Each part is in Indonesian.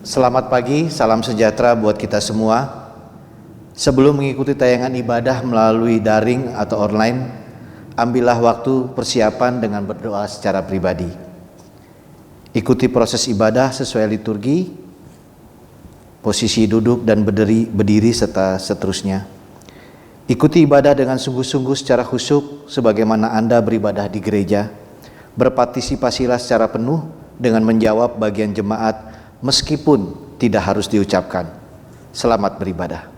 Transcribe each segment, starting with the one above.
Selamat pagi, salam sejahtera buat kita semua. Sebelum mengikuti tayangan ibadah melalui daring atau online, ambillah waktu persiapan dengan berdoa secara pribadi. Ikuti proses ibadah sesuai liturgi, posisi duduk dan berdiri serta seterusnya. Ikuti ibadah dengan sungguh-sungguh secara khusyuk sebagaimana Anda beribadah di gereja. Berpartisipasilah secara penuh dengan menjawab bagian jemaat meskipun tidak harus diucapkan. Selamat beribadah.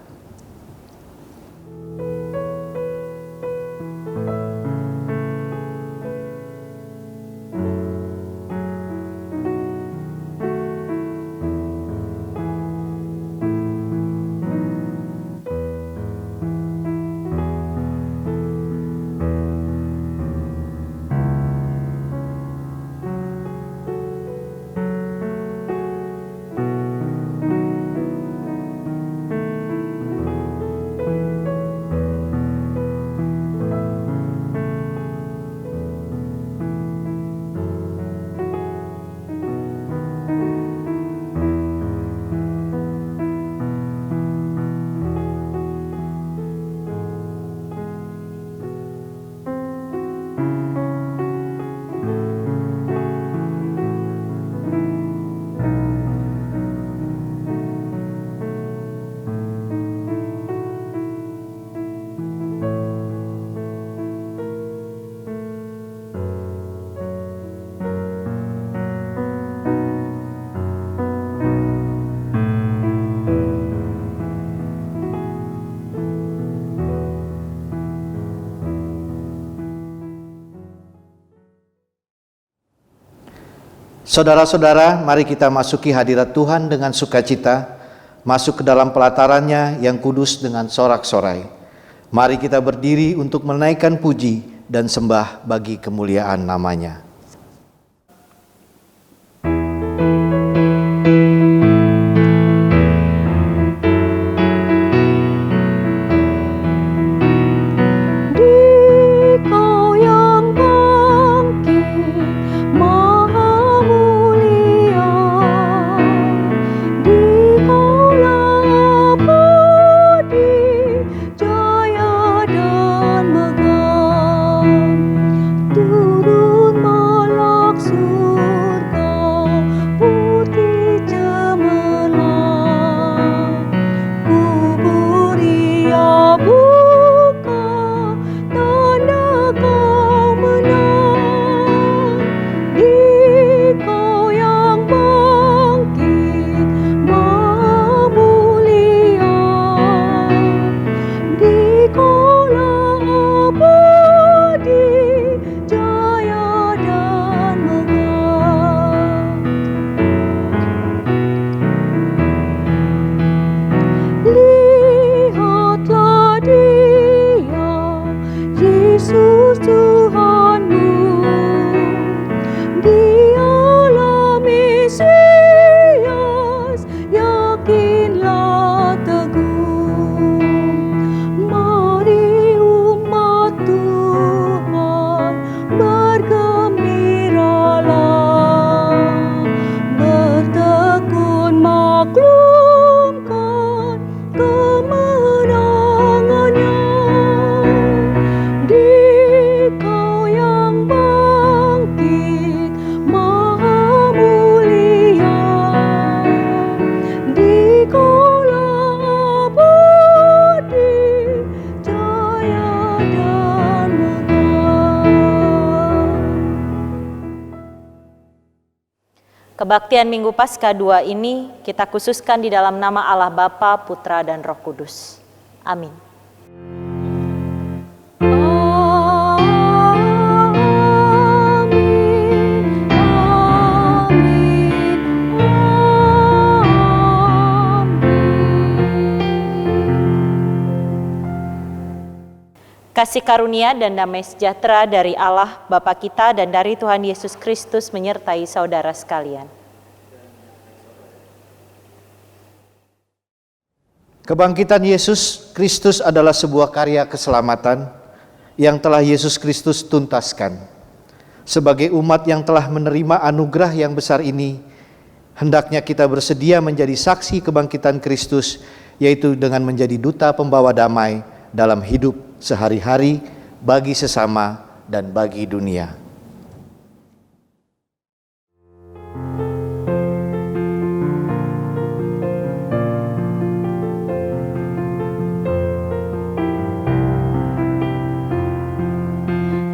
Saudara-saudara, mari kita masuki hadirat Tuhan dengan sukacita, masuk ke dalam pelatarannya yang kudus dengan sorak-sorai. Mari kita berdiri untuk menaikkan puji dan sembah bagi kemuliaan namanya. Kebaktian Minggu Paskah 2 ini kita khususkan di dalam nama Allah Bapa, Putra, dan Roh Kudus. Amin. Kasih karunia dan damai sejahtera dari Allah Bapa kita dan dari Tuhan Yesus Kristus menyertai saudara sekalian. Kebangkitan Yesus Kristus adalah sebuah karya keselamatan yang telah Yesus Kristus tuntaskan. Sebagai umat yang telah menerima anugerah yang besar ini, Hendaknya kita bersedia menjadi saksi kebangkitan Kristus, yaitu dengan menjadi duta pembawa damai dalam hidup sehari-hari bagi sesama dan bagi dunia.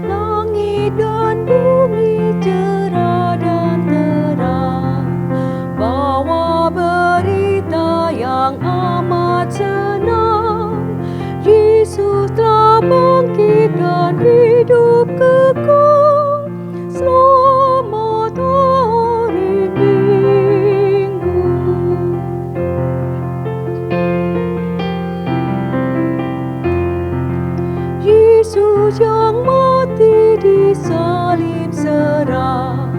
Langit dan bumi cerah dan terang, bawa berita yang amat senang. Yesus telah bangkit dan hidup kekal. Selamat hari Minggu. Yesus yang mati disalib serang,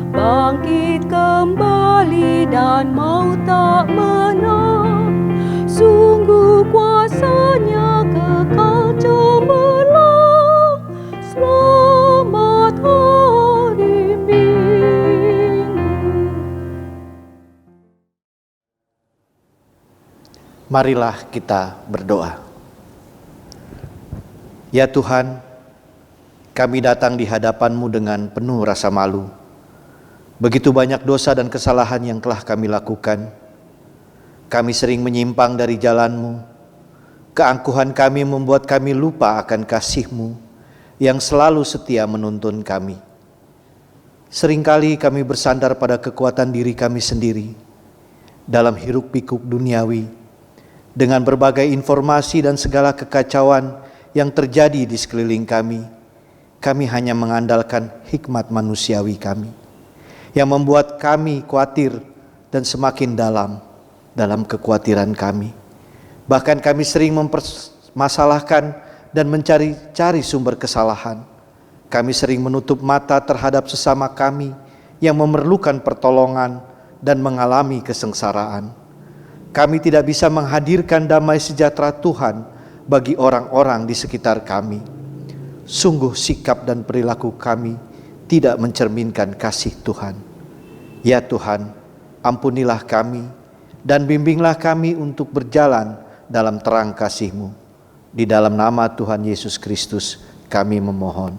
bangkit kembali dan maut tak menang. Sungguh kuasanya kekal cemerlang. Selamat hari Minggu. Marilah kita berdoa. Ya Tuhan, kami datang di hadapan-Mu dengan penuh rasa malu. Begitu banyak dosa dan kesalahan yang telah kami lakukan. Kami sering menyimpang dari jalan-Mu. Keangkuhan kami membuat kami lupa akan kasih-Mu yang selalu setia menuntun kami. Seringkali kami bersandar pada kekuatan diri kami sendiri dalam hiruk-pikuk duniawi, dengan berbagai informasi dan segala kekacauan yang terjadi di sekeliling kami. Kami hanya mengandalkan hikmat manusiawi kami, yang membuat kami khawatir dan semakin dalam kekhawatiran kami. Bahkan kami sering mempermasalahkan dan mencari-cari sumber kesalahan. Kami sering menutup mata terhadap sesama kami yang memerlukan pertolongan dan mengalami kesengsaraan. Kami tidak bisa menghadirkan damai sejahtera Tuhan bagi orang-orang di sekitar kami. Sungguh sikap dan perilaku kami tidak mencerminkan kasih Tuhan. Ya Tuhan, ampunilah kami dan bimbinglah kami untuk berjalan dalam terang kasih-Mu. Di dalam nama Tuhan Yesus Kristus kami memohon.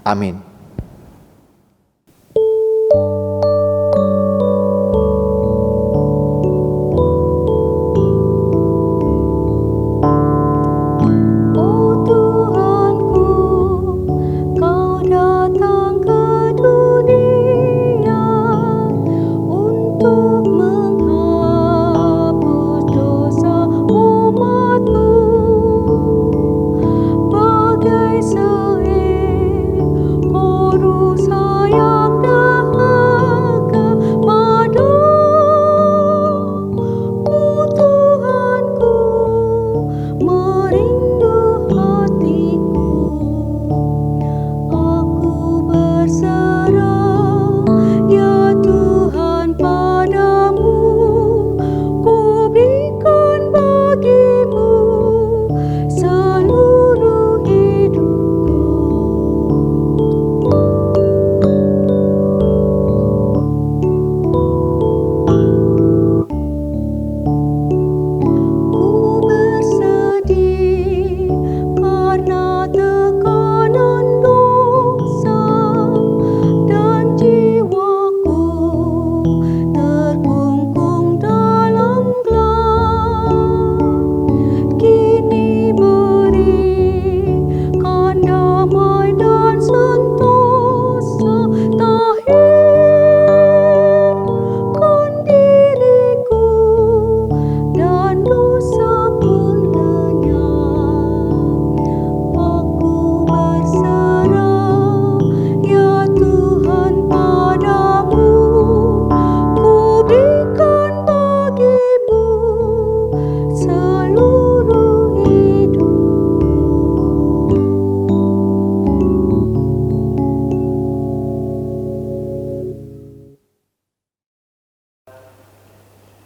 Amin.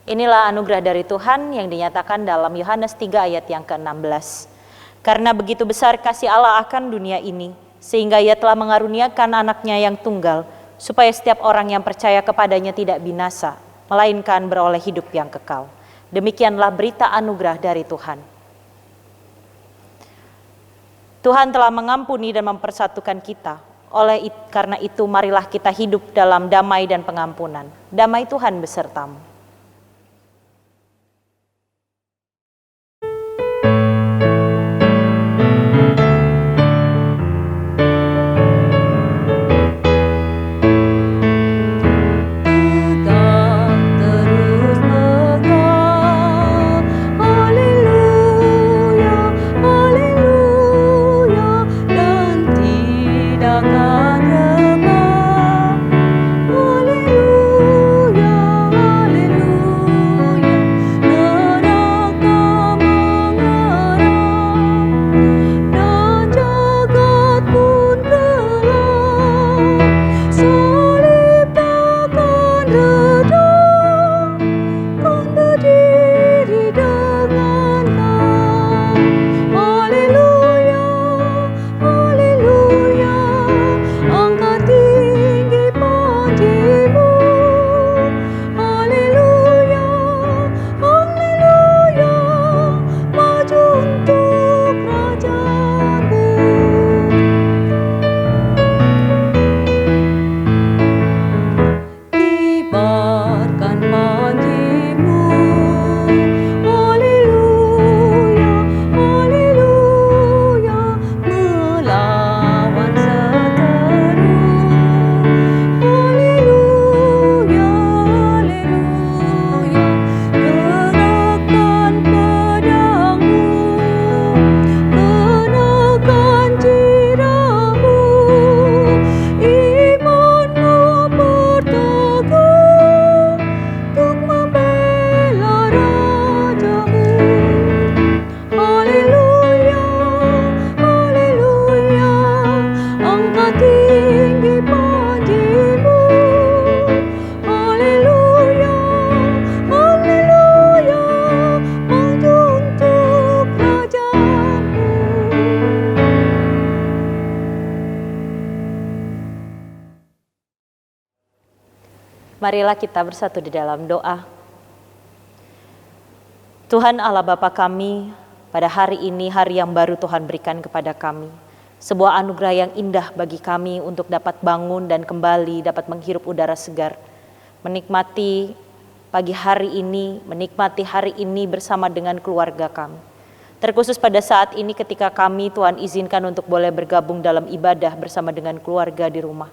Inilah anugerah dari Tuhan yang dinyatakan dalam Yohanes 3 ayat yang ke-16. Karena begitu besar kasih Allah akan dunia ini, sehingga Ia telah mengaruniakan anaknya yang tunggal, supaya setiap orang yang percaya kepadanya tidak binasa, melainkan beroleh hidup yang kekal. Demikianlah berita anugerah dari Tuhan. Tuhan telah mengampuni dan mempersatukan kita. Karena itu marilah kita hidup dalam damai dan pengampunan. Damai Tuhan besertamu. Marilah kita bersatu di dalam doa. Tuhan Allah Bapa kami, pada hari ini hari yang baru Tuhan berikan kepada kami. Sebuah anugerah yang indah bagi kami untuk dapat bangun dan kembali dapat menghirup udara segar. Menikmati pagi hari ini, menikmati hari ini bersama dengan keluarga kami. Terkhusus pada saat ini ketika kami Tuhan izinkan untuk boleh bergabung dalam ibadah bersama dengan keluarga di rumah.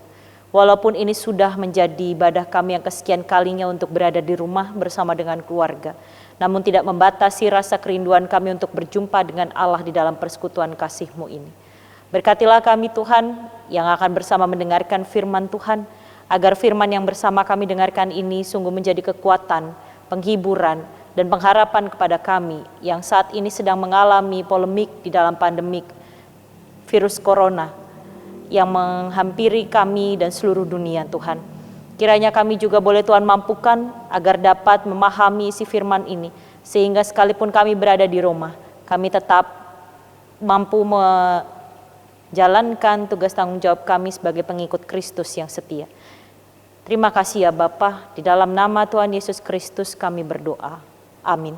Walaupun ini sudah menjadi ibadah kami yang kesekian kalinya untuk berada di rumah bersama dengan keluarga, namun tidak membatasi rasa kerinduan kami untuk berjumpa dengan Allah di dalam persekutuan kasih-Mu ini. Berkatilah kami Tuhan yang akan bersama mendengarkan firman Tuhan, agar firman yang bersama kami dengarkan ini sungguh menjadi kekuatan, penghiburan, dan pengharapan kepada kami yang saat ini sedang mengalami polemik di dalam pandemik virus corona yang menghampiri kami dan seluruh dunia Tuhan. Kiranya kami juga boleh Tuhan mampukan agar dapat memahami isi firman ini, sehingga sekalipun kami berada di rumah, kami tetap mampu menjalankan tugas tanggung jawab kami sebagai pengikut Kristus yang setia. Terima kasih ya Bapa, di dalam nama Tuhan Yesus Kristus kami berdoa. Amin.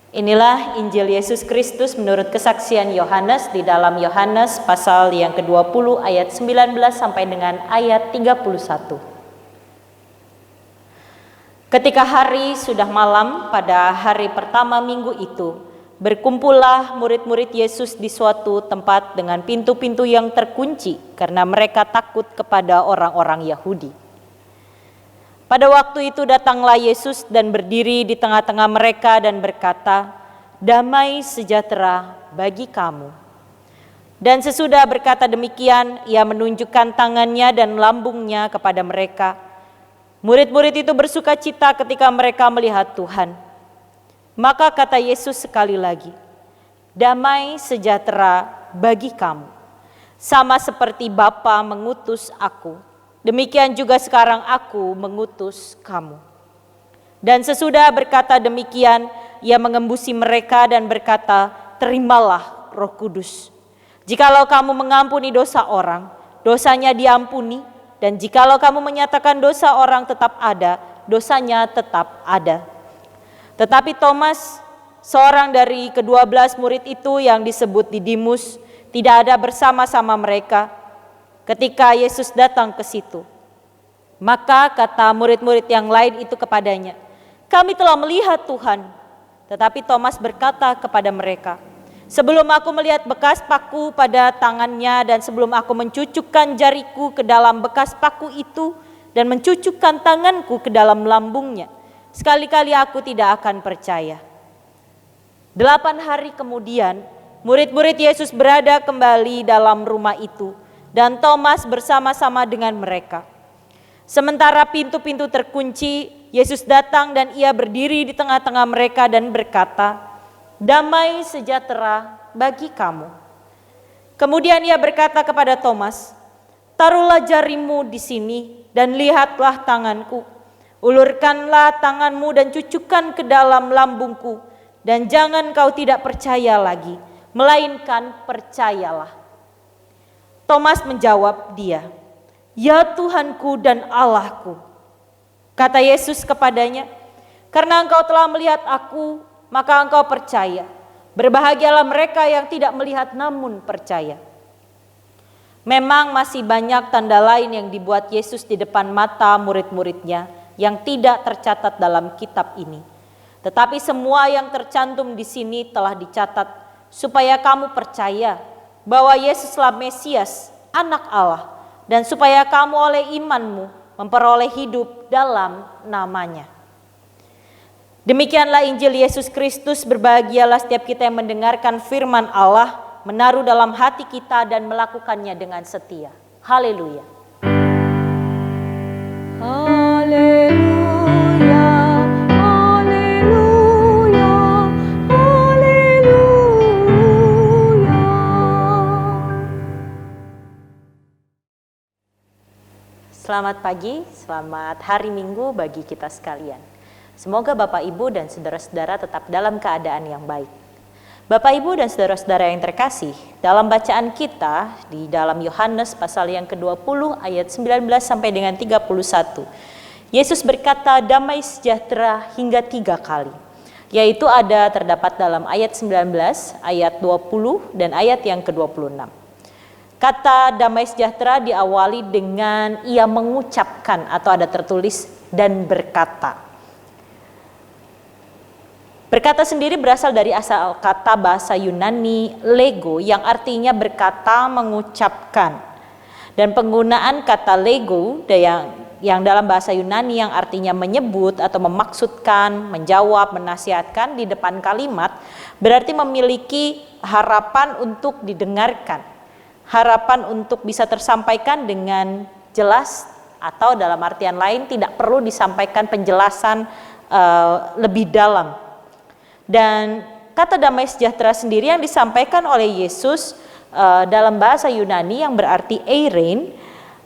Inilah Injil Yesus Kristus menurut kesaksian Yohanes di dalam Yohanes pasal yang ke-20 ayat 19 sampai dengan ayat 31. Ketika hari sudah malam pada hari pertama minggu itu, berkumpullah murid-murid Yesus di suatu tempat dengan pintu-pintu yang terkunci karena mereka takut kepada orang-orang Yahudi. Pada waktu itu datanglah Yesus dan berdiri di tengah-tengah mereka dan berkata, "Damai sejahtera bagi kamu." Dan sesudah berkata demikian, ia menunjukkan tangannya dan lambungnya kepada mereka. Murid-murid itu bersukacita ketika mereka melihat Tuhan. Maka kata Yesus sekali lagi, "Damai sejahtera bagi kamu. Sama seperti Bapa mengutus aku, demikian juga sekarang aku mengutus kamu." Dan sesudah berkata demikian, ia mengembusi mereka dan berkata, "Terimalah Roh Kudus. Jikalau kamu mengampuni dosa orang, dosanya diampuni. Dan jikalau kamu menyatakan dosa orang tetap ada, dosanya tetap ada. Tetapi Thomas, seorang dari ke-12 murid itu yang disebut Didimus, tidak ada bersama-sama mereka ketika Yesus datang ke situ. Maka kata murid-murid yang lain itu kepadanya, "Kami telah melihat Tuhan." Tetapi Thomas berkata kepada mereka, "Sebelum aku melihat bekas paku pada tangannya dan sebelum aku mencucukkan jariku ke dalam bekas paku itu dan mencucukkan tanganku ke dalam lambungnya, sekali-kali aku tidak akan percaya." 8 hari kemudian, murid-murid Yesus berada kembali dalam rumah itu dan Thomas bersama-sama dengan mereka. Sementara pintu-pintu terkunci, Yesus datang dan ia berdiri di tengah-tengah mereka dan berkata, "Damai sejahtera bagi kamu." Kemudian ia berkata kepada Thomas, "Taruhlah jarimu di sini dan lihatlah tanganku. Ulurkanlah tanganmu dan cucukkan ke dalam lambungku. Dan jangan kau tidak percaya lagi, melainkan percayalah." Thomas menjawab dia, "Ya Tuhanku dan Allahku." Kata Yesus kepadanya, "Karena engkau telah melihat aku, maka engkau percaya. Berbahagialah mereka yang tidak melihat namun percaya." Memang masih banyak tanda lain yang dibuat Yesus di depan mata murid-muridnya yang tidak tercatat dalam kitab ini. Tetapi semua yang tercantum di sini telah dicatat supaya kamu percaya bahwa Yesuslah Mesias, Anak Allah, dan supaya kamu oleh imanmu memperoleh hidup dalam namanya. Demikianlah Injil Yesus Kristus. Berbahagialah setiap kita yang mendengarkan firman Allah, menaruh dalam hati kita dan melakukannya dengan setia. Haleluya. Haleluya, haleluya, haleluya. Selamat pagi, selamat hari Minggu bagi kita sekalian. Semoga Bapak, Ibu, dan saudara-saudara tetap dalam keadaan yang baik. Bapak, Ibu, dan saudara-saudara yang terkasih, dalam bacaan kita di dalam Yohanes pasal yang ke-20 ayat 19 sampai dengan 31, Yesus berkata damai sejahtera hingga 3 kali, yaitu terdapat dalam ayat 19, ayat 20, dan ayat yang ke-26. Kata damai sejahtera diawali dengan ia mengucapkan atau ada tertulis dan berkata. Berkata sendiri berasal dari asal kata bahasa Yunani lego yang artinya berkata, mengucapkan. Dan penggunaan kata lego yang dalam bahasa Yunani yang artinya menyebut atau memaksudkan, menjawab, menasihatkan di depan kalimat berarti memiliki harapan untuk didengarkan. Harapan untuk bisa tersampaikan dengan jelas atau dalam artian lain tidak perlu disampaikan penjelasan lebih dalam. Dan kata damai sejahtera sendiri yang disampaikan oleh Yesus dalam bahasa Yunani yang berarti eirein,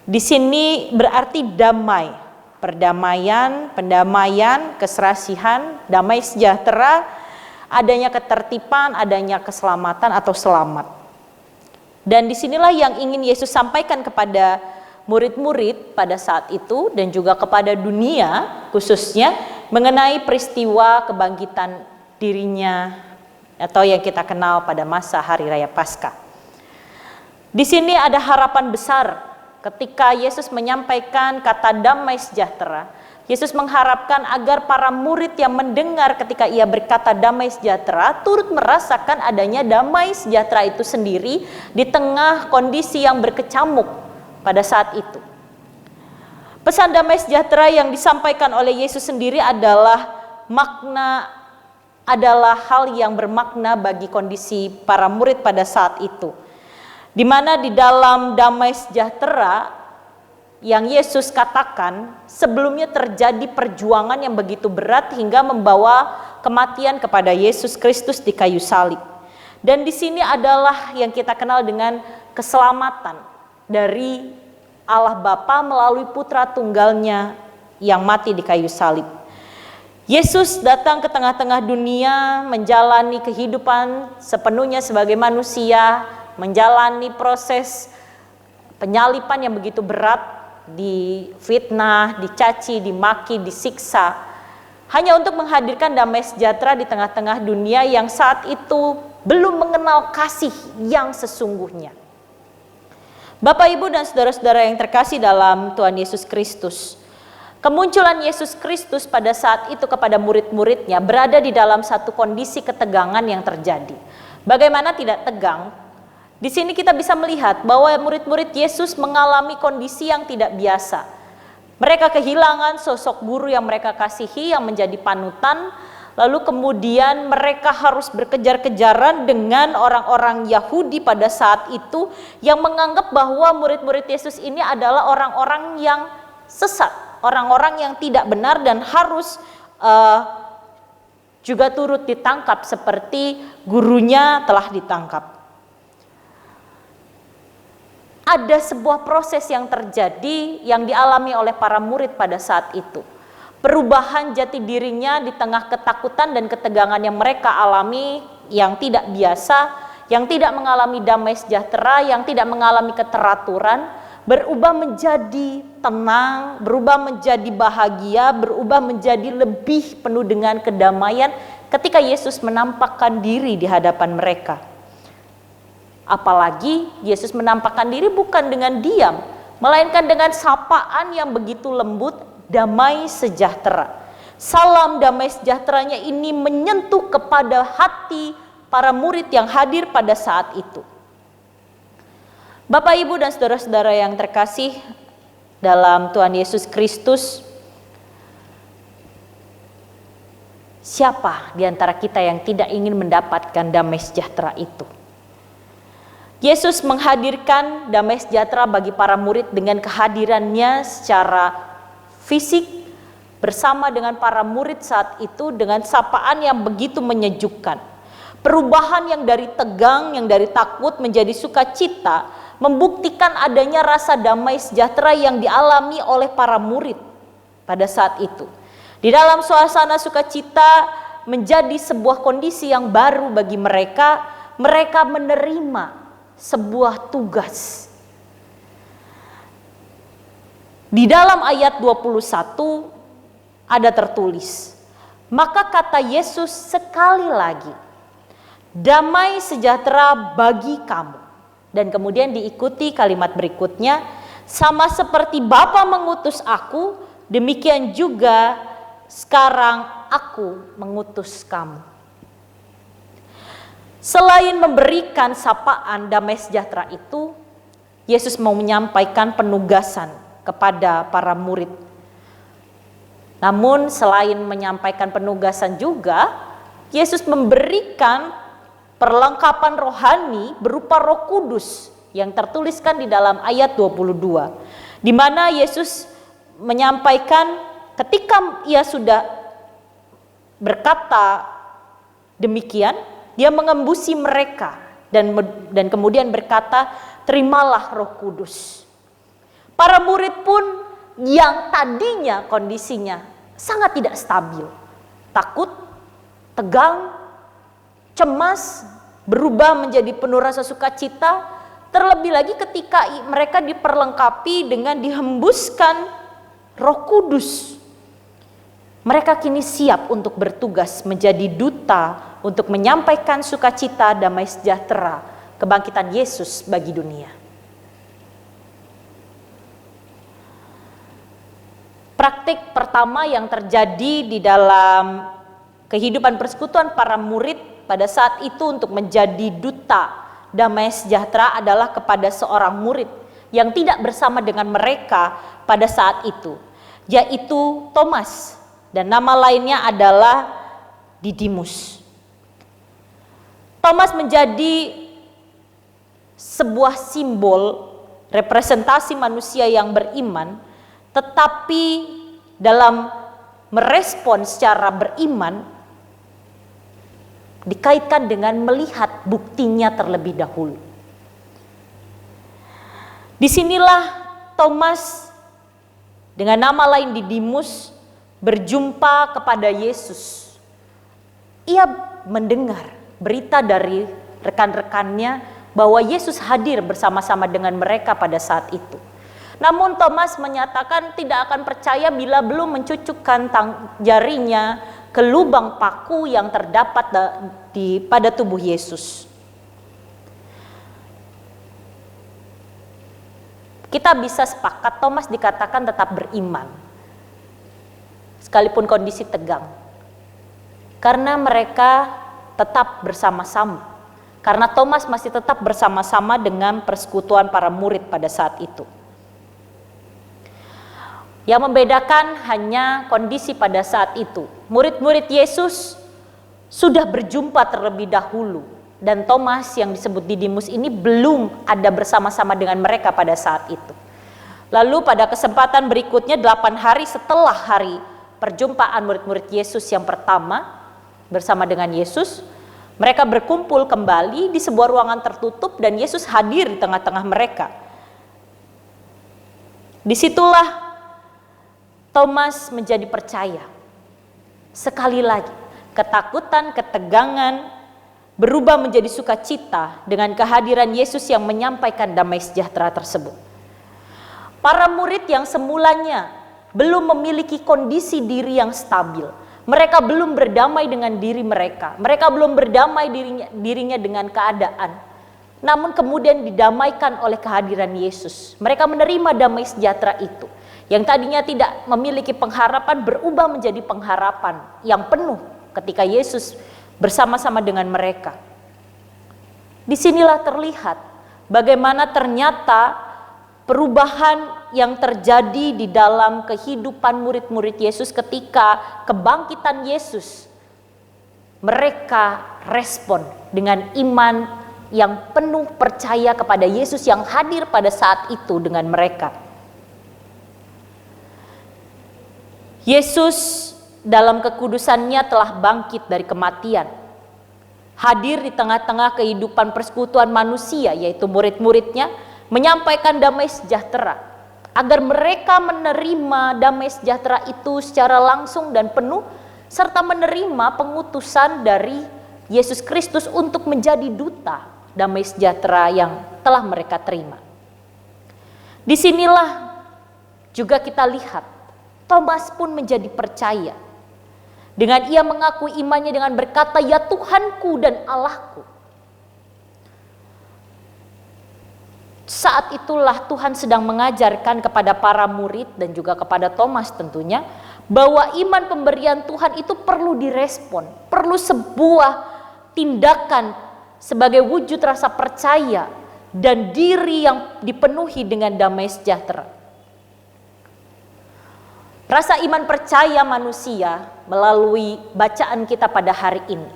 di sini berarti damai, perdamaian, pendamaian, keserasihan, damai sejahtera, adanya ketertiban, adanya keselamatan atau selamat. Dan disinilah yang ingin Yesus sampaikan kepada murid-murid pada saat itu dan juga kepada dunia khususnya mengenai peristiwa kebangkitan dirinya atau yang kita kenal pada masa Hari Raya Paskah. Di sini ada harapan besar ketika Yesus menyampaikan kata damai sejahtera. Yesus mengharapkan agar para murid yang mendengar ketika ia berkata damai sejahtera turut merasakan adanya damai sejahtera itu sendiri di tengah kondisi yang berkecamuk pada saat itu. Pesan damai sejahtera yang disampaikan oleh Yesus sendiri adalah hal yang bermakna bagi kondisi para murid pada saat itu. Di mana di dalam damai sejahtera yang Yesus katakan sebelumnya terjadi perjuangan yang begitu berat hingga membawa kematian kepada Yesus Kristus di kayu salib. Dan di sini adalah yang kita kenal dengan keselamatan dari Allah Bapa melalui Putra Tunggalnya yang mati di kayu salib. Yesus datang ke tengah-tengah dunia menjalani kehidupan sepenuhnya sebagai manusia, menjalani proses penyalipan yang begitu berat, difitnah, dicaci, dimaki, disiksa, hanya untuk menghadirkan damai sejahtera di tengah-tengah dunia yang saat itu belum mengenal kasih yang sesungguhnya. Bapak, Ibu, dan saudara-saudara yang terkasih dalam Tuhan Yesus Kristus, kemunculan Yesus Kristus pada saat itu kepada murid-muridnya berada di dalam satu kondisi ketegangan yang terjadi. Bagaimana tidak tegang? Di sini kita bisa melihat bahwa murid-murid Yesus mengalami kondisi yang tidak biasa. Mereka kehilangan sosok guru yang mereka kasihi, yang menjadi panutan. Lalu kemudian mereka harus berkejar-kejaran dengan orang-orang Yahudi pada saat itu yang menganggap bahwa murid-murid Yesus ini adalah orang-orang yang sesat, orang-orang yang tidak benar dan harus juga turut ditangkap seperti gurunya telah ditangkap. Ada sebuah proses yang terjadi yang dialami oleh para murid pada saat itu. Perubahan jati dirinya di tengah ketakutan dan ketegangan yang mereka alami yang tidak biasa, yang tidak mengalami damai sejahtera, yang tidak mengalami keteraturan, berubah menjadi tenang, berubah menjadi bahagia, berubah menjadi lebih penuh dengan kedamaian ketika Yesus menampakkan diri di hadapan mereka. Apalagi Yesus menampakkan diri bukan dengan diam, melainkan dengan sapaan yang begitu lembut, damai sejahtera. Salam damai sejahteranya ini menyentuh kepada hati para murid yang hadir pada saat itu. Bapak, Ibu, dan saudara-saudara yang terkasih dalam Tuhan Yesus Kristus, siapa di antara kita yang tidak ingin mendapatkan damai sejahtera itu? Yesus menghadirkan damai sejahtera bagi para murid dengan kehadirannya secara fisik bersama dengan para murid saat itu dengan sapaan yang begitu menyejukkan. Perubahan yang dari tegang, yang dari takut menjadi sukacita membuktikan adanya rasa damai sejahtera yang dialami oleh para murid pada saat itu. Di dalam suasana sukacita menjadi sebuah kondisi yang baru bagi mereka, mereka menerima sebuah tugas. Di dalam ayat 21 ada tertulis, maka kata Yesus sekali lagi, damai sejahtera bagi kamu. Dan kemudian diikuti kalimat berikutnya, sama seperti Bapa mengutus aku, demikian juga sekarang aku mengutus kamu. Selain memberikan sapaan damai sejahtera itu, Yesus mau menyampaikan penugasan kepada para murid. Namun selain menyampaikan penugasan juga, Yesus memberikan perlengkapan rohani berupa Roh Kudus yang tertuliskan di dalam ayat 22. Di mana Yesus menyampaikan ketika ia sudah berkata demikian, dia mengembusi mereka dan kemudian berkata, terimalah Roh Kudus. Para murid pun yang tadinya kondisinya sangat tidak stabil, takut, tegang, cemas, berubah menjadi penuh rasa sukacita, terlebih lagi ketika mereka diperlengkapi dengan dihembuskan Roh Kudus. Mereka kini siap untuk bertugas menjadi duta untuk menyampaikan sukacita, damai sejahtera, kebangkitan Yesus bagi dunia. Praktik pertama yang terjadi di dalam kehidupan persekutuan para murid pada saat itu untuk menjadi duta damai sejahtera adalah kepada seorang murid yang tidak bersama dengan mereka pada saat itu, yaitu Thomas, dan nama lainnya adalah Didimus. Thomas menjadi sebuah simbol representasi manusia yang beriman, tetapi dalam merespon secara beriman dikaitkan dengan melihat buktinya terlebih dahulu. Disinilah Thomas dengan nama lain Didimus berjumpa kepada Yesus. Ia mendengar berita dari rekan-rekannya bahwa Yesus hadir bersama-sama dengan mereka pada saat itu. Namun Thomas menyatakan tidak akan percaya bila belum mencucukkan jarinya ke lubang paku yang terdapat pada tubuh Yesus. Kita bisa sepakat Thomas dikatakan tetap beriman, sekalipun kondisi tegang. Karena mereka tetap bersama-sama. Karena Thomas masih tetap bersama-sama dengan persekutuan para murid pada saat itu. Yang membedakan hanya kondisi pada saat itu. Murid-murid Yesus sudah berjumpa terlebih dahulu. Dan Thomas yang disebut Didimus ini belum ada bersama-sama dengan mereka pada saat itu. Lalu pada kesempatan berikutnya 8 hari setelah hari perjumpaan murid-murid Yesus yang pertama bersama dengan Yesus, mereka berkumpul kembali di sebuah ruangan tertutup dan Yesus hadir di tengah-tengah mereka. Disitulah Thomas menjadi percaya. Sekali lagi, ketakutan, ketegangan berubah menjadi sukacita dengan kehadiran Yesus yang menyampaikan damai sejahtera tersebut. Para murid yang semulanya belum memiliki kondisi diri yang stabil, mereka belum berdamai dengan diri mereka, mereka belum berdamai dirinya dengan keadaan. Namun kemudian didamaikan oleh kehadiran Yesus. Mereka menerima damai sejahtera itu. Yang tadinya tidak memiliki pengharapan berubah menjadi pengharapan yang penuh ketika Yesus bersama-sama dengan mereka. Disinilah terlihat bagaimana ternyata perubahan yang terjadi di dalam kehidupan murid-murid Yesus ketika kebangkitan Yesus. Mereka respon dengan iman yang penuh percaya kepada Yesus yang hadir pada saat itu dengan mereka. Yesus dalam kekudusannya telah bangkit dari kematian. Hadir di tengah-tengah kehidupan persekutuan manusia, yaitu murid-muridnya, menyampaikan damai sejahtera. Agar mereka menerima damai sejahtera itu secara langsung dan penuh, serta menerima pengutusan dari Yesus Kristus untuk menjadi duta damai sejahtera yang telah mereka terima. Disinilah juga kita lihat Thomas pun menjadi percaya. Dengan ia mengakui imannya dengan berkata, "Ya Tuhanku dan Allahku." Saat itulah Tuhan sedang mengajarkan kepada para murid dan juga kepada Thomas tentunya, bahwa iman pemberian Tuhan itu perlu direspon, perlu sebuah tindakan sebagai wujud rasa percaya dan diri yang dipenuhi dengan damai sejahtera. Rasa iman percaya manusia melalui bacaan kita pada hari ini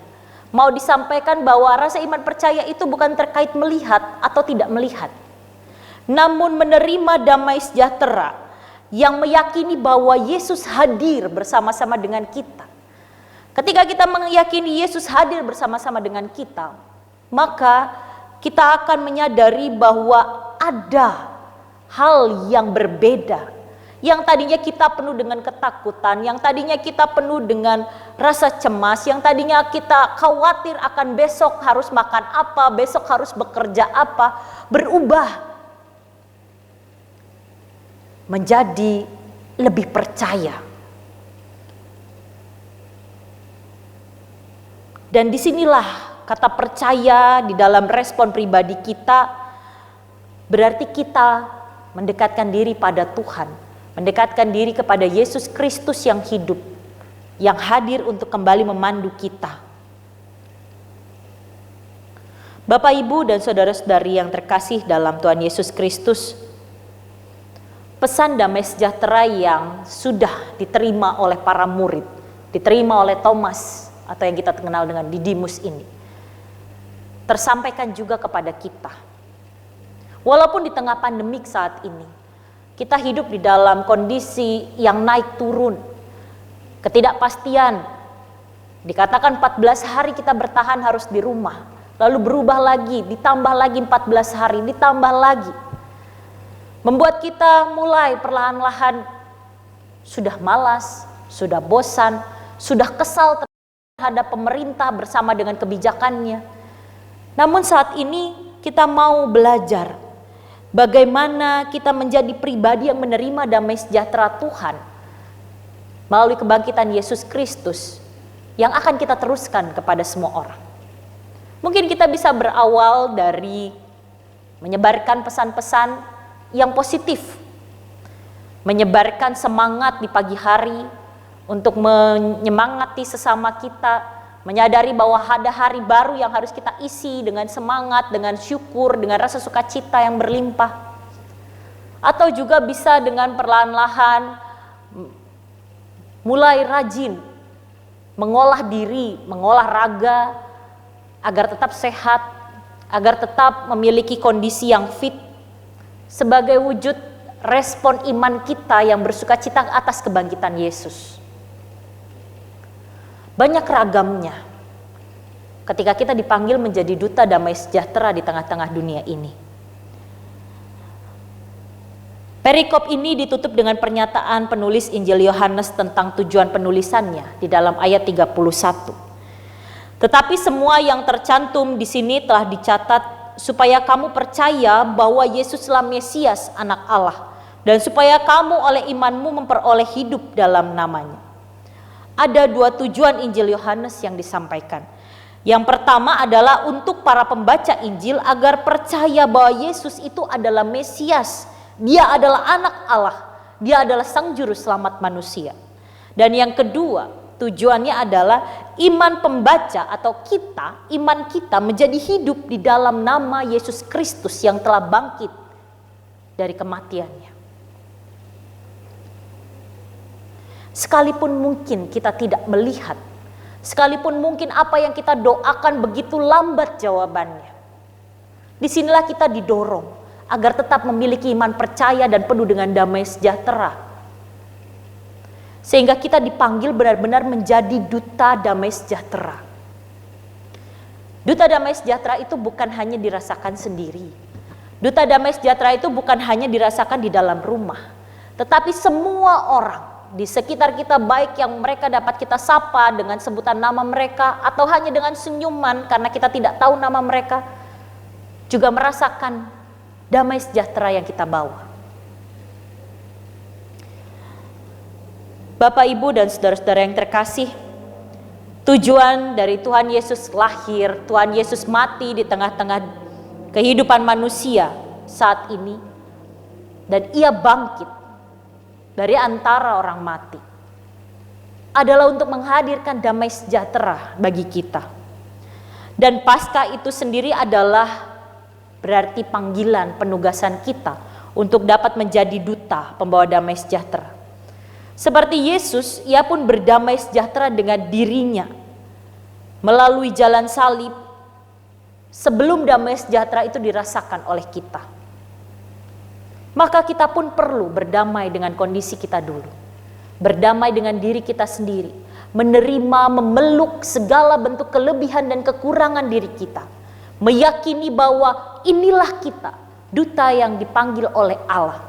mau disampaikan bahwa rasa iman percaya itu bukan terkait melihat atau tidak melihat, namun menerima damai sejahtera yang meyakini bahwa Yesus hadir bersama-sama dengan kita. Ketika kita meyakini Yesus hadir bersama-sama dengan kita, maka kita akan menyadari bahwa ada hal yang berbeda. Yang tadinya kita penuh dengan ketakutan, yang tadinya kita penuh dengan rasa cemas, yang tadinya kita khawatir akan besok harus makan apa, besok harus bekerja apa, berubah menjadi lebih percaya. Dan disinilah kata percaya di dalam respon pribadi kita, berarti kita mendekatkan diri pada Tuhan. Mendekatkan diri kepada Yesus Kristus yang hidup, yang hadir untuk kembali memandu kita. Bapak, Ibu, dan saudara-saudari yang terkasih dalam Tuhan Yesus Kristus, pesan damai sejahtera yang sudah diterima oleh para murid, diterima oleh Thomas atau yang kita kenal dengan Didimus ini, tersampaikan juga kepada kita. Walaupun di tengah pandemik saat ini, kita hidup di dalam kondisi yang naik turun, ketidakpastian. Dikatakan 14 hari kita bertahan harus di rumah, lalu berubah lagi, ditambah lagi 14 hari, ditambah lagi. Membuat kita mulai perlahan-lahan sudah malas, sudah bosan, sudah kesal terhadap pemerintah bersama dengan kebijakannya. Namun saat ini kita mau belajar Bagaimana kita menjadi pribadi yang menerima damai sejahtera Tuhan melalui kebangkitan Yesus Kristus yang akan kita teruskan kepada semua orang. Mungkin kita bisa berawal dari menyebarkan pesan-pesan yang positif, menyebarkan semangat di pagi hari untuk menyemangati sesama kita, menyadari bahwa ada hari baru yang harus kita isi dengan semangat, dengan syukur, dengan rasa sukacita yang berlimpah. Atau juga bisa dengan perlahan-lahan mulai rajin mengolah diri, mengolah raga agar tetap sehat, agar tetap memiliki kondisi yang fit sebagai wujud respon iman kita yang bersukacita atas kebangkitan Yesus. Banyak ragamnya ketika kita dipanggil menjadi duta damai sejahtera di tengah-tengah dunia ini. Perikop ini ditutup dengan pernyataan penulis Injil Yohanes tentang tujuan penulisannya di dalam ayat 31. Tetapi semua yang tercantum di sini telah dicatat supaya kamu percaya bahwa Yesuslah Mesias, Anak Allah, dan supaya kamu oleh imanmu memperoleh hidup dalam namanya. Ada dua tujuan Injil Yohanes yang disampaikan. Yang pertama adalah untuk para pembaca Injil agar percaya bahwa Yesus itu adalah Mesias. Dia adalah Anak Allah. Dia adalah Sang Juru Selamat manusia. Dan yang kedua, tujuannya adalah iman pembaca atau kita, iman kita menjadi hidup di dalam nama Yesus Kristus yang telah bangkit dari kematiannya. Sekalipun mungkin kita tidak melihat, sekalipun mungkin apa yang kita doakan begitu lambat jawabannya, disinilah kita didorong agar tetap memiliki iman percaya dan penuh dengan damai sejahtera. Sehingga kita dipanggil benar-benar menjadi duta damai sejahtera. Duta damai sejahtera itu bukan hanya dirasakan sendiri. Duta damai sejahtera itu bukan hanya dirasakan di dalam rumah, tetapi semua orang di sekitar kita, baik yang mereka dapat kita sapa dengan sebutan nama mereka atau hanya dengan senyuman karena kita tidak tahu nama mereka, juga merasakan damai sejahtera yang kita bawa. Bapak, Ibu, dan saudara-saudara yang terkasih, tujuan dari Tuhan Yesus lahir, Tuhan Yesus mati di tengah-tengah kehidupan manusia saat ini, dan Ia bangkit dari antara orang mati, adalah untuk menghadirkan damai sejahtera bagi kita. Dan Paskah itu sendiri adalah berarti panggilan penugasan kita untuk dapat menjadi duta pembawa damai sejahtera. Seperti Yesus, Ia pun berdamai sejahtera dengan dirinya melalui jalan salib sebelum damai sejahtera itu dirasakan oleh kita. Maka kita pun perlu berdamai dengan kondisi kita dulu. Berdamai dengan diri kita sendiri. Menerima, memeluk segala bentuk kelebihan dan kekurangan diri kita. Meyakini bahwa inilah kita, duta yang dipanggil oleh Allah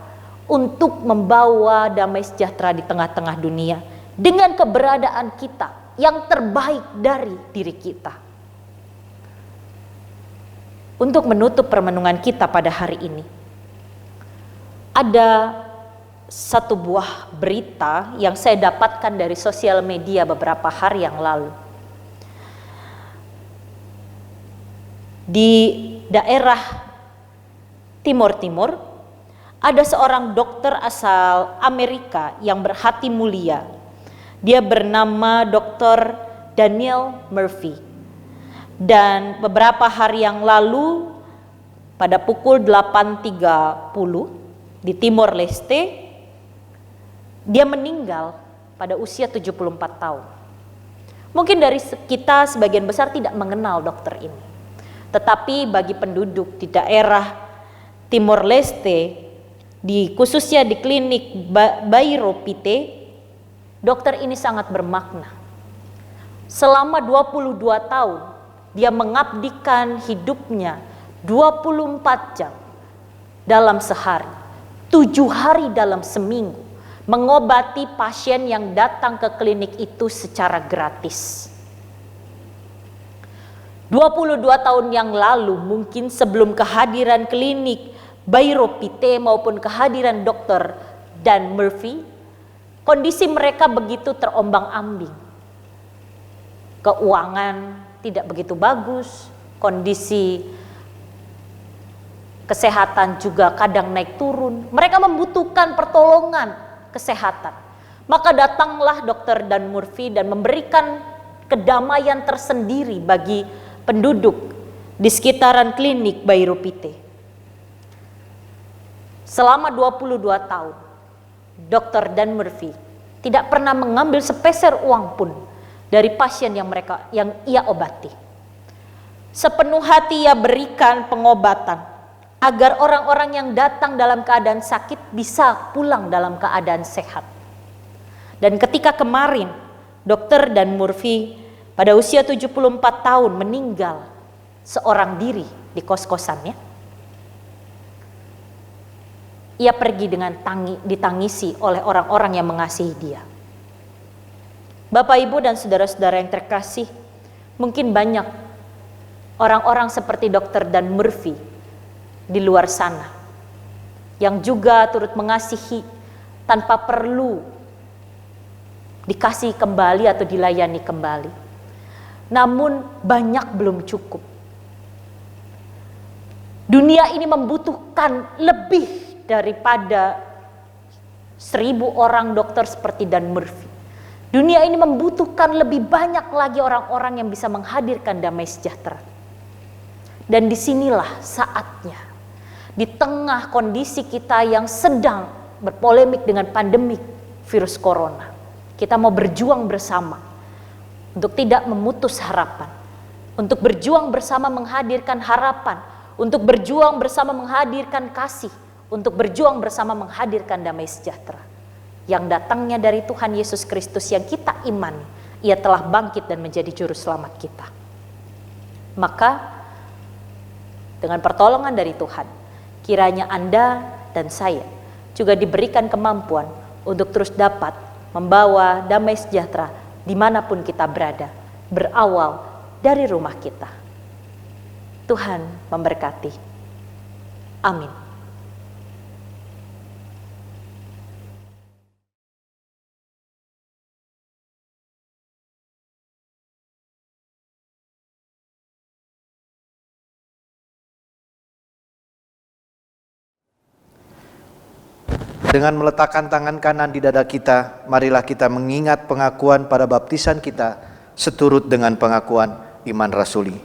untuk membawa damai sejahtera di tengah-tengah dunia dengan keberadaan kita yang terbaik dari diri kita. Untuk menutup permenungan kita pada hari ini, ada satu buah berita yang saya dapatkan dari sosial media beberapa hari yang lalu. Di daerah Timur-Timur, ada seorang dokter asal Amerika yang berhati mulia. Dia bernama Dr. Daniel Murphy. Dan beberapa hari yang lalu, pada pukul 8.30, di Timor Leste, dia meninggal pada usia 74 tahun. Mungkin dari kita sebagian besar tidak mengenal dokter ini. Tetapi bagi penduduk di daerah Timor Leste, khususnya di klinik Bairro Pite, dokter ini sangat bermakna. Selama 22 tahun, dia mengabdikan hidupnya 24 jam dalam sehari, 7 hari dalam seminggu, mengobati pasien yang datang ke klinik itu secara gratis. 22 tahun yang lalu, mungkin sebelum kehadiran klinik Bairo Pite maupun kehadiran Dr. Dan Murphy, kondisi mereka begitu terombang-ambing. Keuangan tidak begitu bagus, kondisi kesehatan juga kadang naik turun. Mereka membutuhkan pertolongan kesehatan. Maka datanglah Dr. Dan Murphy dan memberikan kedamaian tersendiri bagi penduduk di sekitaran klinik Bairo Pite. Selama 22 tahun, Dr. Dan Murphy tidak pernah mengambil sepeser uang pun dari pasien yang ia obati. Sepenuh hati ia berikan pengobatan agar orang-orang yang datang dalam keadaan sakit bisa pulang dalam keadaan sehat. Dan ketika kemarin Dr. Dan Murphy pada usia 74 tahun meninggal seorang diri di kos-kosannya, ia pergi dengan ditangisi oleh orang-orang yang mengasihi dia. Bapak, Ibu, dan saudara-saudara yang terkasih, mungkin banyak orang-orang seperti Dr. Dan Murphy di luar sana yang juga turut mengasihi tanpa perlu dikasih kembali atau dilayani kembali. Namun banyak belum cukup. Dunia ini membutuhkan lebih daripada 1000 orang dokter seperti Dan Murphy. Dunia ini membutuhkan lebih banyak lagi orang-orang yang bisa menghadirkan damai sejahtera. Dan disinilah saatnya, di tengah kondisi kita yang sedang berpolemik dengan pandemik virus corona, kita mau berjuang bersama untuk tidak memutus harapan, untuk berjuang bersama menghadirkan harapan, untuk berjuang bersama menghadirkan kasih, untuk berjuang bersama menghadirkan damai sejahtera yang datangnya dari Tuhan Yesus Kristus yang kita imani, Ia telah bangkit dan menjadi juru selamat kita. Maka dengan pertolongan dari Tuhan, kiranya Anda dan saya juga diberikan kemampuan untuk terus dapat membawa damai sejahtera dimanapun kita berada, berawal dari rumah kita. Tuhan memberkati. Amin. Dengan meletakkan tangan kanan di dada kita, marilah kita mengingat pengakuan pada baptisan kita seturut dengan pengakuan iman rasuli.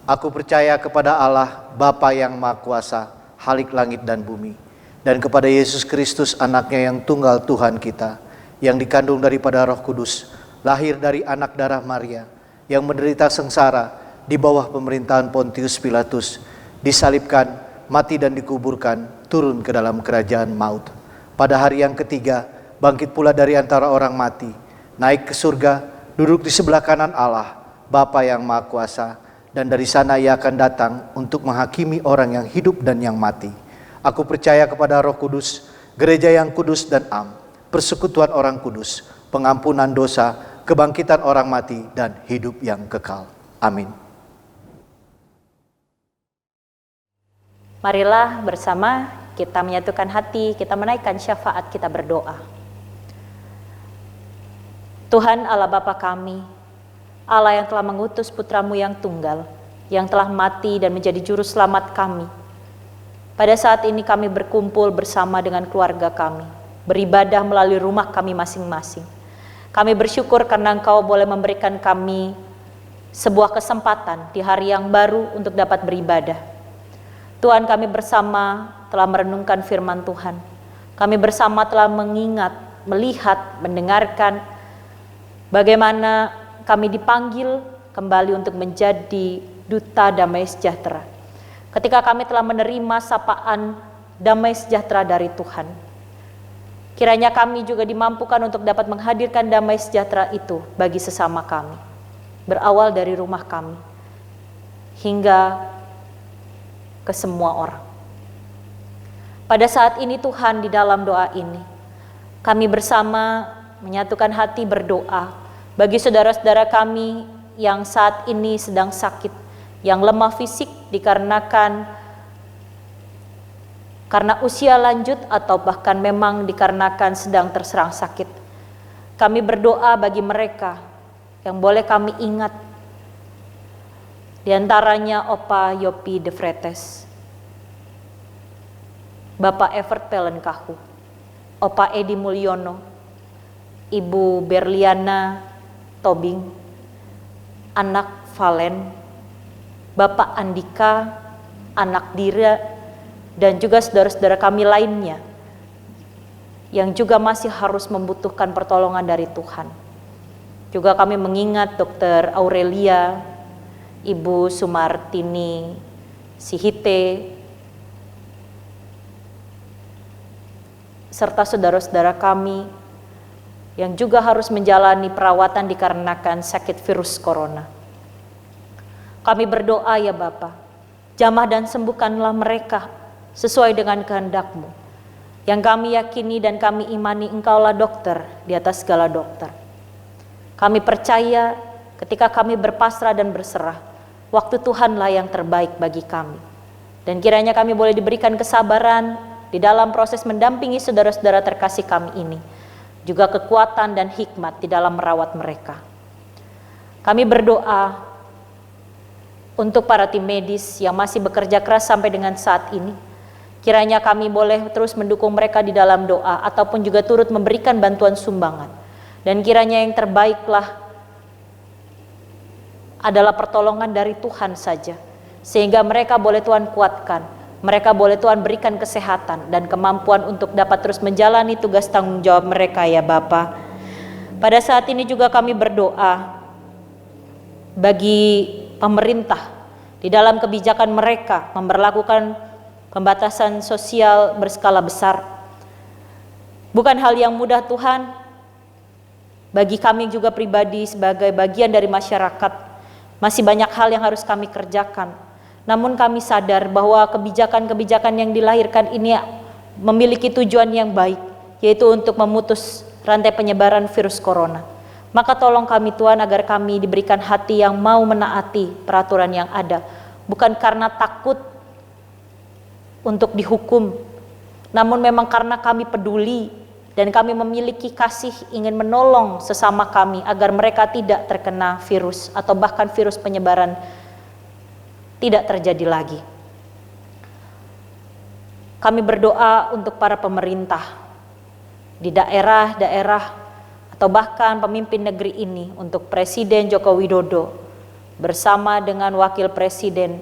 Aku percaya kepada Allah, Bapa yang Maha Kuasa, Khalik langit dan bumi, dan kepada Yesus Kristus, anaknya yang tunggal Tuhan kita, yang dikandung daripada Roh Kudus, lahir dari anak darah Maria, yang menderita sengsara di bawah pemerintahan Pontius Pilatus, disalibkan, mati dan dikuburkan, turun ke dalam kerajaan maut. Pada hari yang ketiga, bangkit pula dari antara orang mati, naik ke surga, duduk di sebelah kanan Allah, Bapa yang Maha Kuasa, dan dari sana Ia akan datang untuk menghakimi orang yang hidup dan yang mati. Aku percaya kepada Roh Kudus, gereja yang kudus dan am, persekutuan orang kudus, pengampunan dosa, kebangkitan orang mati, dan hidup yang kekal. Amin. Marilah bersama kita menyatukan hati, kita menaikkan syafaat, kita berdoa. Tuhan Allah Bapa kami, Allah yang telah mengutus putra-Mu yang tunggal, yang telah mati dan menjadi juru selamat kami. Pada saat ini kami berkumpul bersama dengan keluarga kami, beribadah melalui rumah kami masing-masing. Kami bersyukur karena Engkau boleh memberikan kami sebuah kesempatan di hari yang baru untuk dapat beribadah. Tuhan, kami bersama telah merenungkan firman Tuhan. Kami bersama telah mengingat, melihat, mendengarkan bagaimana kami dipanggil kembali untuk menjadi duta damai sejahtera. Ketika kami telah menerima sapaan damai sejahtera dari Tuhan, kiranya kami juga dimampukan untuk dapat menghadirkan damai sejahtera itu bagi sesama kami, berawal dari rumah kami hingga ke semua orang. Pada saat ini Tuhan, di dalam doa ini kami bersama menyatukan hati berdoa bagi saudara-saudara kami yang saat ini sedang sakit, yang lemah fisik dikarenakan karena usia lanjut atau bahkan memang dikarenakan sedang terserang sakit. Kami berdoa bagi mereka yang boleh kami ingat, di antaranya Opa Yopi De Vretes, Bapak Evert Pelenkahu, Opa Edi Mulyono, Ibu Berliana Tobing, anak Valen, Bapak Andika, anak Dira, dan juga saudara-saudara kami lainnya yang juga masih harus membutuhkan pertolongan dari Tuhan. Juga kami mengingat Dr. Aurelia, Ibu Sumartini Sihite, serta saudara-saudara kami yang juga harus menjalani perawatan dikarenakan sakit virus corona. Kami berdoa ya Bapa, jamah dan sembuhkanlah mereka sesuai dengan kehendak-Mu. Yang kami yakini dan kami imani Engkaulah dokter di atas segala dokter. Kami percaya ketika kami berpasrah dan berserah, waktu Tuhanlah yang terbaik bagi kami. Dan kiranya kami boleh diberikan kesabaran di dalam proses mendampingi saudara-saudara terkasih kami ini, juga kekuatan dan hikmat di dalam merawat mereka. Kami berdoa untuk para tim medis yang masih bekerja keras sampai dengan saat ini. Kiranya kami boleh terus mendukung mereka di dalam doa ataupun juga turut memberikan bantuan sumbangan. Dan kiranya yang terbaiklah adalah pertolongan dari Tuhan saja. Sehingga mereka boleh Tuhan kuatkan, mereka boleh Tuhan berikan kesehatan dan kemampuan untuk dapat terus menjalani tugas tanggung jawab mereka ya Bapa. Pada saat ini juga kami berdoa bagi pemerintah di dalam kebijakan mereka memberlakukan pembatasan sosial berskala besar. Bukan hal yang mudah Tuhan, bagi kami juga pribadi sebagai bagian dari masyarakat, masih banyak hal yang harus kami kerjakan. Namun kami sadar bahwa kebijakan-kebijakan yang dilahirkan ini memiliki tujuan yang baik, yaitu untuk memutus rantai penyebaran virus corona. Maka tolong kami Tuhan agar kami diberikan hati yang mau menaati peraturan yang ada, bukan karena takut untuk dihukum, namun memang karena kami peduli dan kami memiliki kasih ingin menolong sesama kami agar mereka tidak terkena virus atau bahkan virus penyebaran tidak terjadi lagi. Kami berdoa untuk para pemerintah di daerah-daerah atau bahkan pemimpin negeri ini, untuk Presiden Joko Widodo bersama dengan Wakil Presiden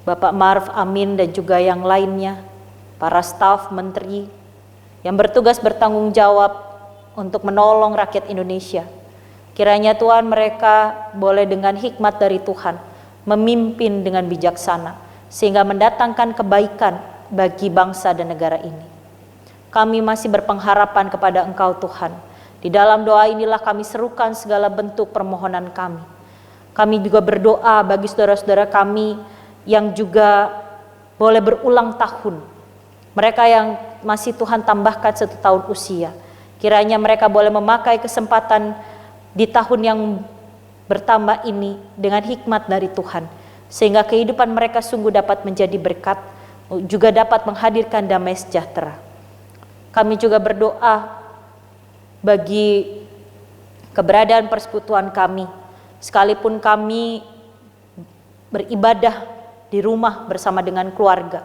Bapak Maruf Amin dan juga yang lainnya, para staf menteri yang bertugas bertanggung jawab untuk menolong rakyat Indonesia. Kiranya Tuhan mereka boleh dengan hikmat dari Tuhan memimpin dengan bijaksana sehingga mendatangkan kebaikan bagi bangsa dan negara ini. Kami masih berpengharapan kepada Engkau Tuhan. Di dalam doa inilah kami serukan segala bentuk permohonan kami. Kami juga berdoa bagi saudara-saudara kami yang juga boleh berulang tahun. Mereka yang masih Tuhan tambahkan 1 tahun usia. Kiranya mereka boleh memakai kesempatan di tahun yang bertambah ini dengan hikmat dari Tuhan. Sehingga kehidupan mereka sungguh dapat menjadi berkat, juga dapat menghadirkan damai sejahtera. Kami juga berdoa bagi keberadaan persekutuan kami. Sekalipun kami beribadah di rumah bersama dengan keluarga,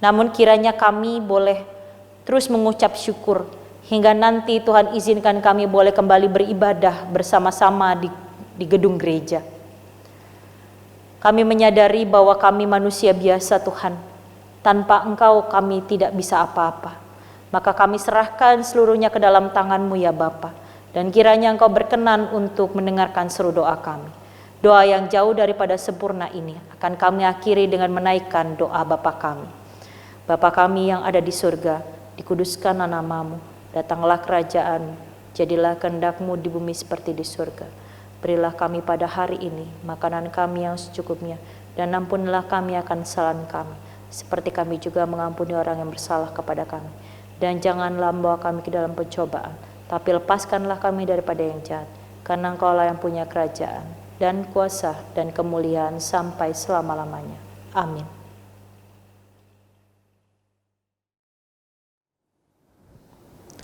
namun kiranya kami boleh terus mengucap syukur hingga nanti Tuhan izinkan kami boleh kembali beribadah bersama-sama di gedung gereja. Kami menyadari bahwa kami manusia biasa Tuhan, tanpa Engkau kami tidak bisa apa-apa. Maka kami serahkan seluruhnya ke dalam tangan-Mu ya Bapa, dan kiranya Engkau berkenan untuk mendengarkan seru doa kami. Doa yang jauh daripada sempurna ini akan kami akhiri dengan menaikkan doa Bapa kami. Bapa kami yang ada di surga, dikuduskanlah nama-Mu, datanglah kerajaan-Mu, jadilah kehendak-Mu di bumi seperti di surga. Berilah kami pada hari ini makanan kami yang secukupnya, dan ampunilah kami akan kesalahan kami, seperti kami juga mengampuni orang yang bersalah kepada kami. Dan janganlah membawa kami ke dalam pencobaan, tapi lepaskanlah kami daripada yang jahat, karena Engkaulah yang punya kerajaan, dan kuasa, dan kemuliaan sampai selama-lamanya. Amin.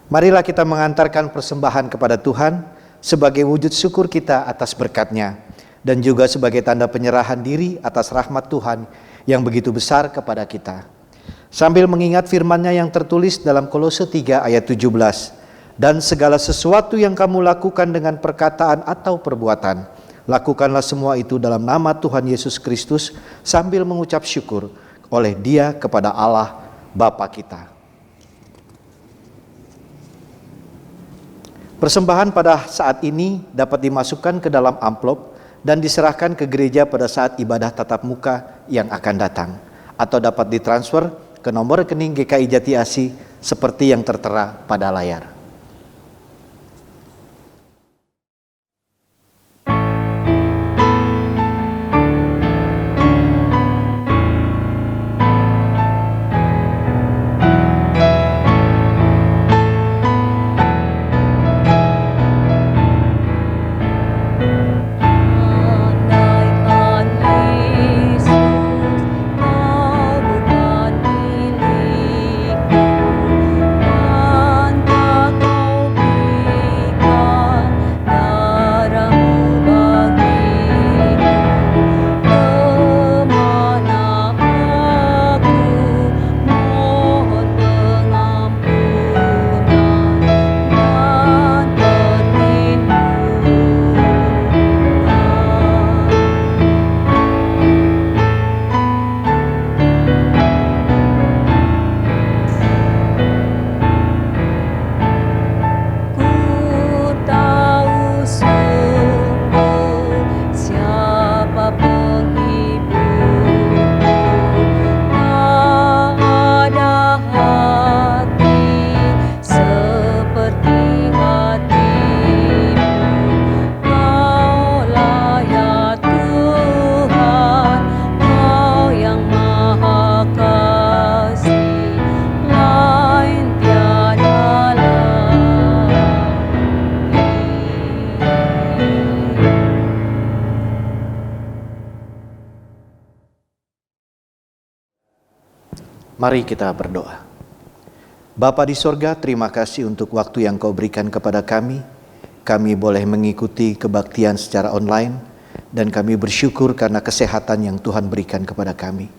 Marilah kita mengantarkan persembahan kepada Tuhan sebagai wujud syukur kita atas berkat-Nya dan juga sebagai tanda penyerahan diri atas rahmat Tuhan yang begitu besar kepada kita. Sambil mengingat firman-Nya yang tertulis dalam Kolose 3 ayat 17, dan segala sesuatu yang kamu lakukan dengan perkataan atau perbuatan, lakukanlah semua itu dalam nama Tuhan Yesus Kristus sambil mengucap syukur oleh Dia kepada Allah Bapa kita. Persembahan pada saat ini dapat dimasukkan ke dalam amplop dan diserahkan ke gereja pada saat ibadah tatap muka yang akan datang, atau dapat ditransfer ke nomor rekening GKI Jati Asih seperti yang tertera pada layar. Mari kita berdoa. Bapa di sorga, terima kasih untuk waktu yang Kau berikan kepada kami. Kami boleh mengikuti kebaktian secara online dan kami bersyukur karena kesehatan yang Tuhan berikan kepada kami.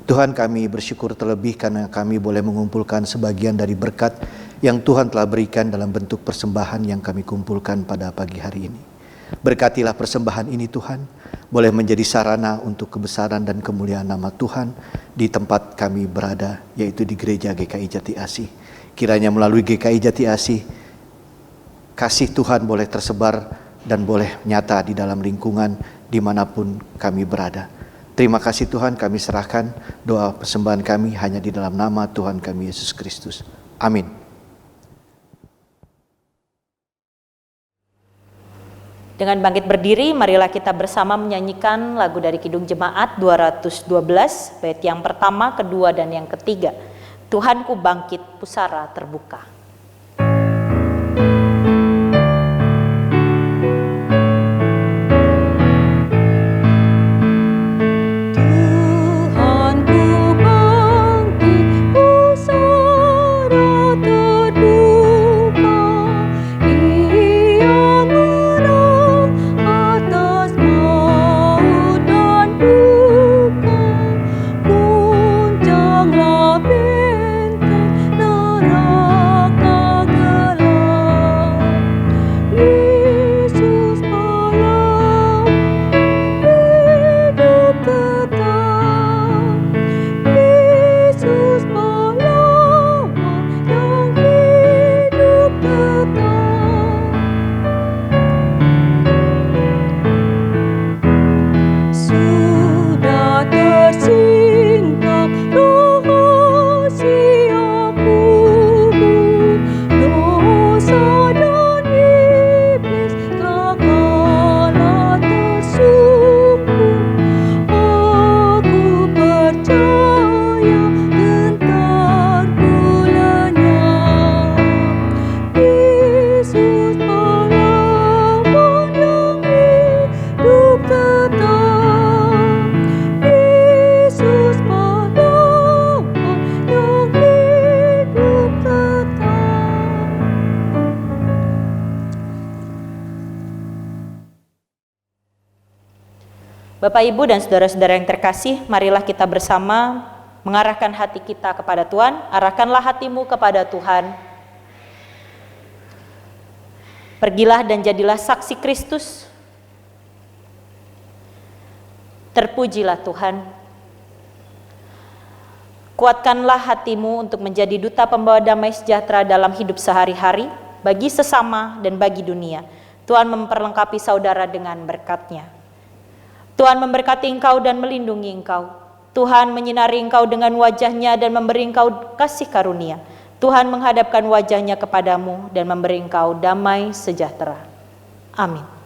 Tuhan, kami bersyukur terlebih karena kami boleh mengumpulkan sebagian dari berkat yang Tuhan telah berikan dalam bentuk persembahan yang kami kumpulkan pada pagi hari ini. Berkatilah persembahan ini Tuhan, boleh menjadi sarana untuk kebesaran dan kemuliaan nama Tuhan di tempat kami berada, yaitu di Gereja GKI Jati Asih. Kiranya melalui GKI Jati Asih, kasih Tuhan boleh tersebar dan boleh nyata di dalam lingkungan dimanapun kami berada. Terima kasih Tuhan, kami serahkan doa persembahan kami hanya di dalam nama Tuhan kami Yesus Kristus. Amin. Dengan bangkit berdiri, marilah kita bersama menyanyikan lagu dari Kidung Jemaat 212, bait yang pertama, kedua, dan yang ketiga. Tuhanku bangkit, pusara terbuka. Puncanglah benteng neraka Bapak, Ibu, dan saudara-saudara yang terkasih, marilah kita bersama mengarahkan hati kita kepada Tuhan. Arahkanlah hatimu kepada Tuhan. Pergilah dan jadilah saksi Kristus. Terpujilah Tuhan. Kuatkanlah hatimu untuk menjadi duta pembawa damai sejahtera dalam hidup sehari-hari, bagi sesama dan bagi dunia. Tuhan memperlengkapi saudara dengan berkat-Nya. Tuhan memberkati engkau dan melindungi engkau. Tuhan menyinari engkau dengan wajah-Nya dan memberi engkau kasih karunia. Tuhan menghadapkan wajah-Nya kepadamu dan memberi engkau damai sejahtera. Amin.